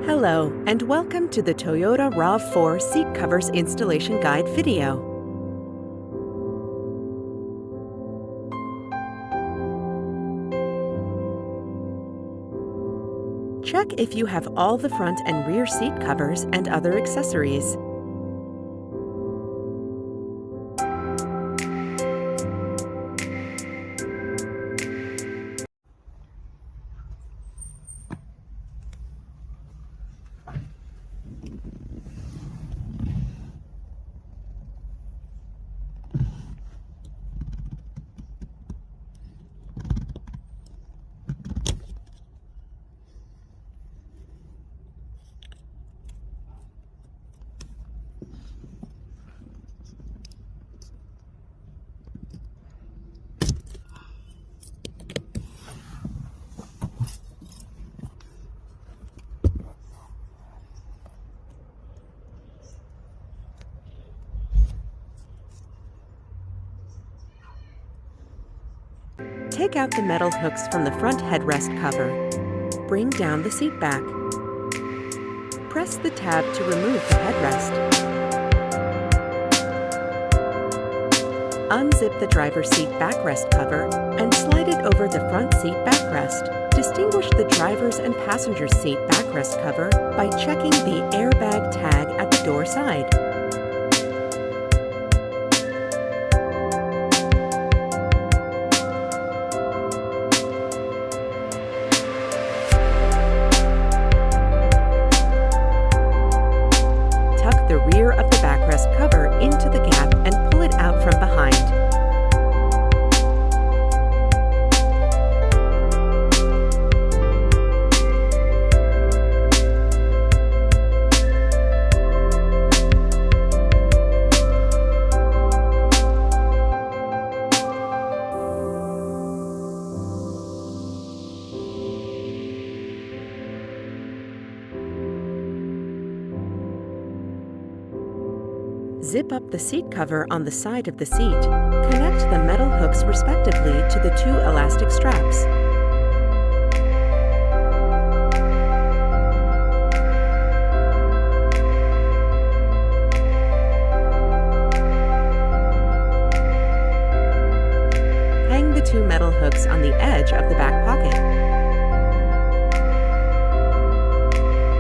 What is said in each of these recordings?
Hello, and welcome to the Toyota RAV4 Seat Covers Installation Guide video. Check if you have all the front and rear seat covers and other accessories. Take out the metal hooks from the front headrest cover. Bring down the seat back. Press the tab to remove the headrest. Unzip the driver's seat backrest cover and slide it over the front seat backrest. Distinguish the driver's and passenger's seat backrest cover by checking the airbag tag at the door side. The rear of the backrest cover into the gap and pull it out from behind. Zip up the seat cover on the side of the seat. Connect the metal hooks respectively to the two elastic straps. Hang the two metal hooks on the edge of the back pocket.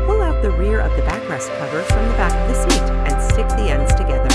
Pull out the rear of the backrest cover from the back of the seat and stick the ends together.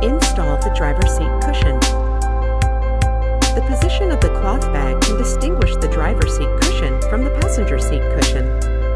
Install the driver's seat cushion. The position of the cloth bag can distinguish the driver's seat cushion from the passenger seat cushion.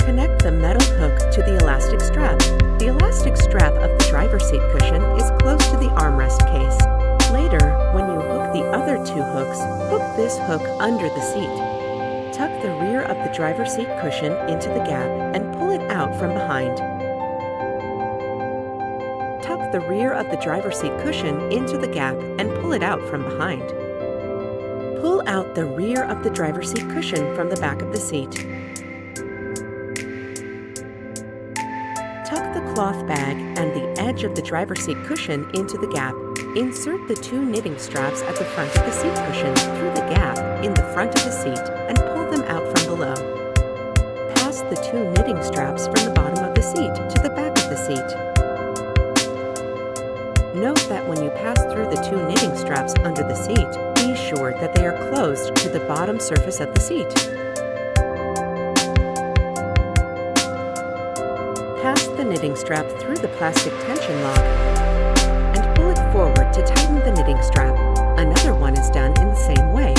Connect the metal hook to the elastic strap. The elastic strap of the driver's seat cushion is close to the armrest case. Later, when you hook the other two hooks, hook this hook under the seat. Tuck the rear of the driver's seat cushion into the gap and pull it out from behind. Tuck the rear of the driver's seat cushion into the gap and pull it out from behind. Pull out the rear of the driver's seat cushion from the back of the seat. Tuck the cloth bag and the edge of the driver's seat cushion into the gap. Insert the two knitting straps at the front of the seat cushion through the gap in the front of the seat and pull them out from below. Pass the two knitting straps from the bottom of the seat to the back of the seat. Note that when you pass through the two knitting straps under the seat, be sure that they are closed to the bottom surface of the seat. Pass the knitting strap through the plastic tension lock and pull it forward to tighten the knitting strap. Another one is done in the same way.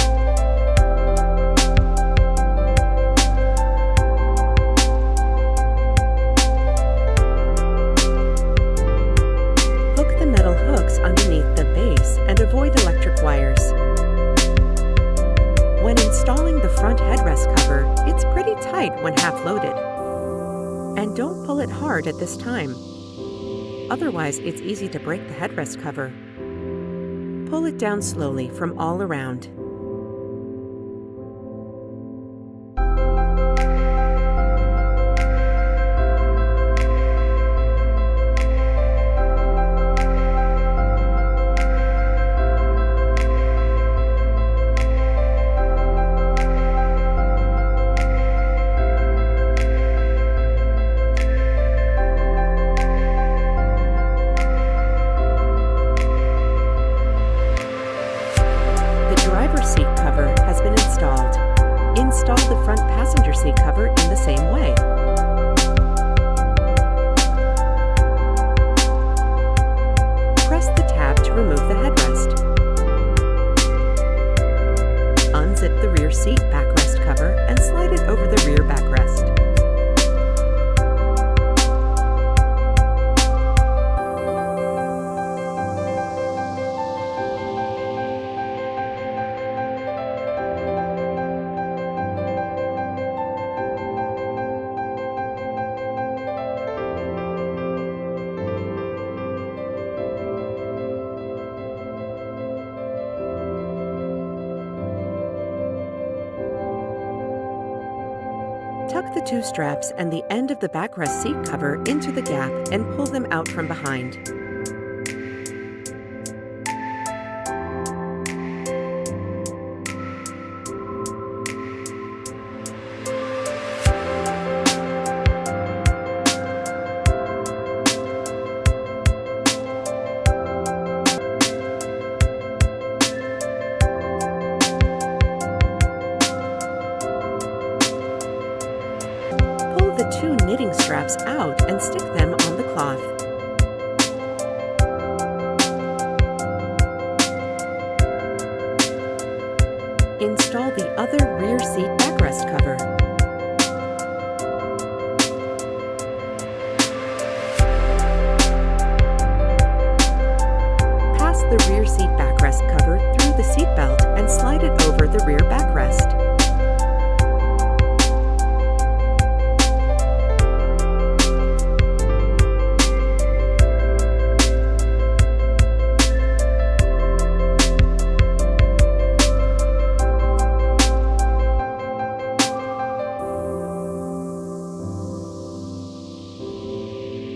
Hook the metal hooks underneath the base and avoid electric wires. When installing the front headrest cover, it's pretty tight when half loaded. And don't pull it hard at this time. Otherwise, it's easy to break the headrest cover. Pull it down slowly from all around. Install the front passenger seat cover in the same way. Press the tab to remove the headrest. Unzip the rear seat backrest cover and slide it over the rear backrest. Tuck the two straps and the end of the backrest seat cover into the gap and pull them out from behind. The two knitting straps out and stick them on the cloth. Install the other rear seat backrest cover. Pass the rear seat backrest cover through the seat belt and slide it over the rear backrest.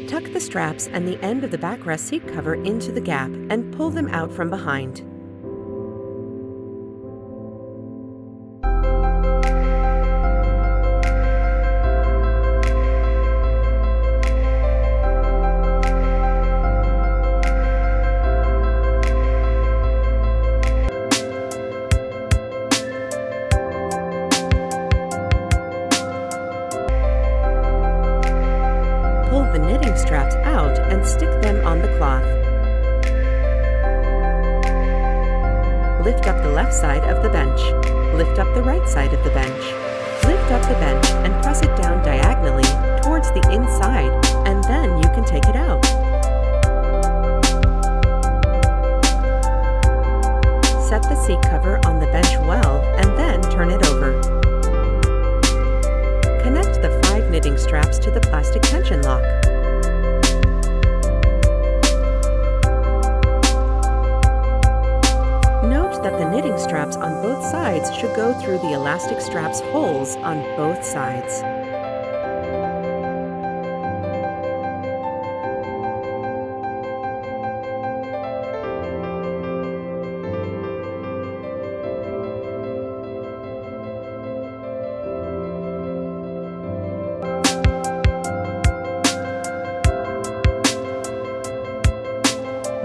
Tuck the straps and the end of the backrest seat cover into the gap and pull them out from behind. Pull the knitting straps out and stick them on the cloth. Lift up the left side of the bench. Lift up the right side of the bench. Lift up the bench and press it down diagonally towards the inside, and then you can take it out. Set the seat cover on the bench well and then turn it over. Connect the 5 knitting straps to the plastic tension lock. Note that the knitting straps on both sides should go through the elastic straps holes on both sides.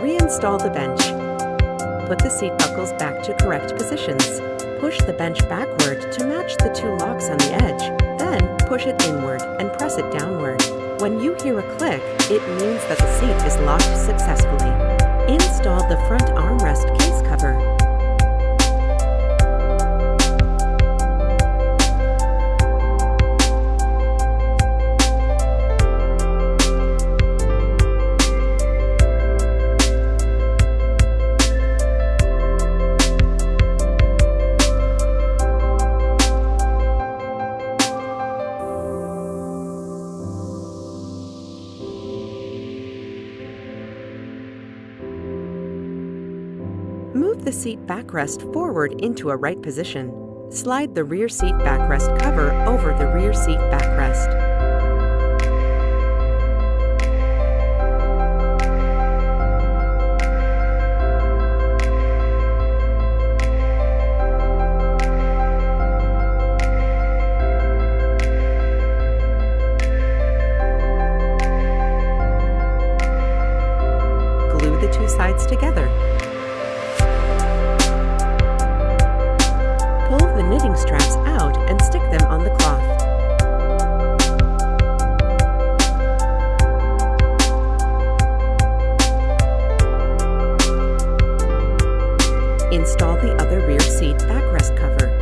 Reinstall the bench. Put the seat buckles back to correct positions. Push the bench backward to match the 2 locks on the edge. Then push it inward and press it downward. When you hear a click, it means that the seat is locked successfully. Install the front armrest case cover. Move the seat backrest forward into a right position. Slide the rear seat backrest cover over the rear seat backrest. Glue the 2 sides together. Pull the knitting straps out and stick them on the cloth. Install the other rear seat backrest cover.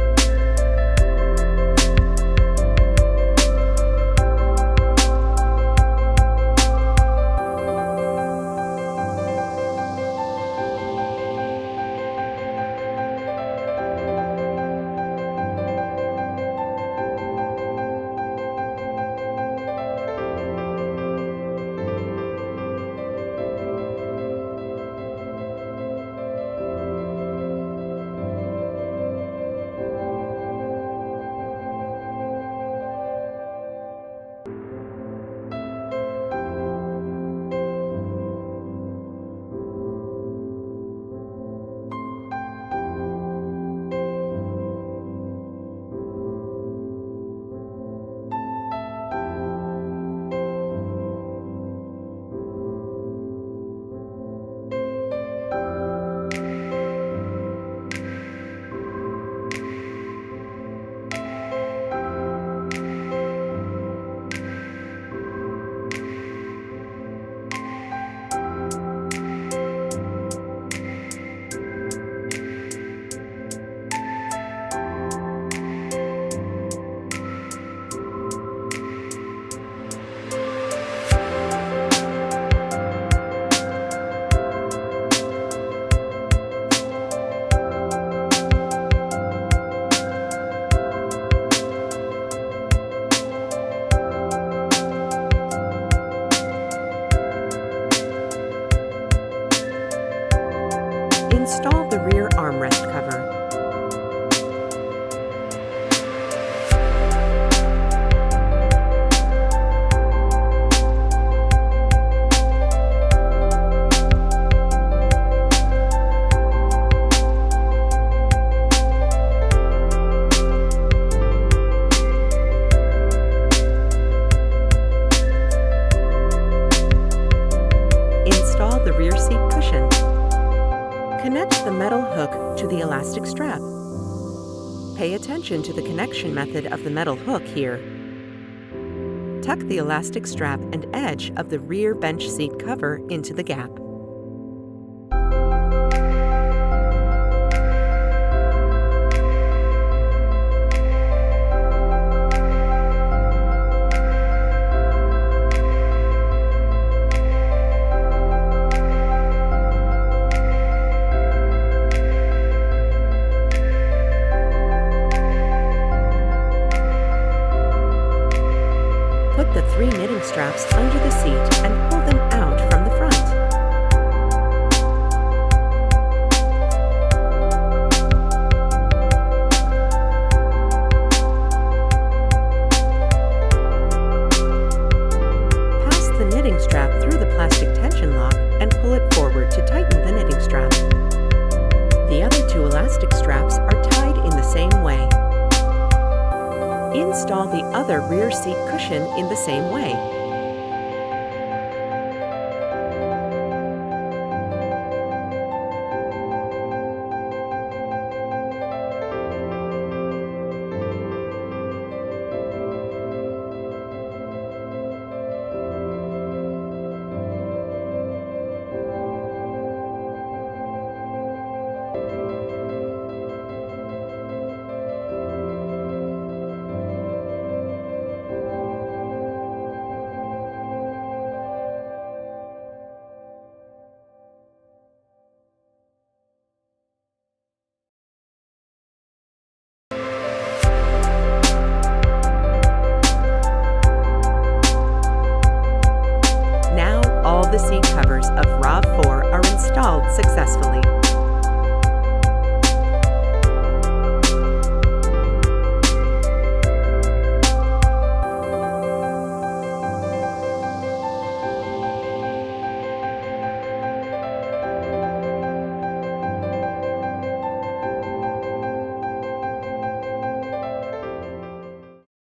Install the rear armrest cover. Install the rear seat cushion. Connect the metal hook to the elastic strap. Pay attention to the connection method of the metal hook here. Tuck the elastic strap and edge of the rear bench seat cover into the gap. Put the 3 knitting straps under the seat and pull them out from the front. Pass the knitting strap through the plastic tension lock and pull it forward to tighten the knitting strap. The other 2 elastic straps are tied in the same way. Install the other rear seat cushion in the same way.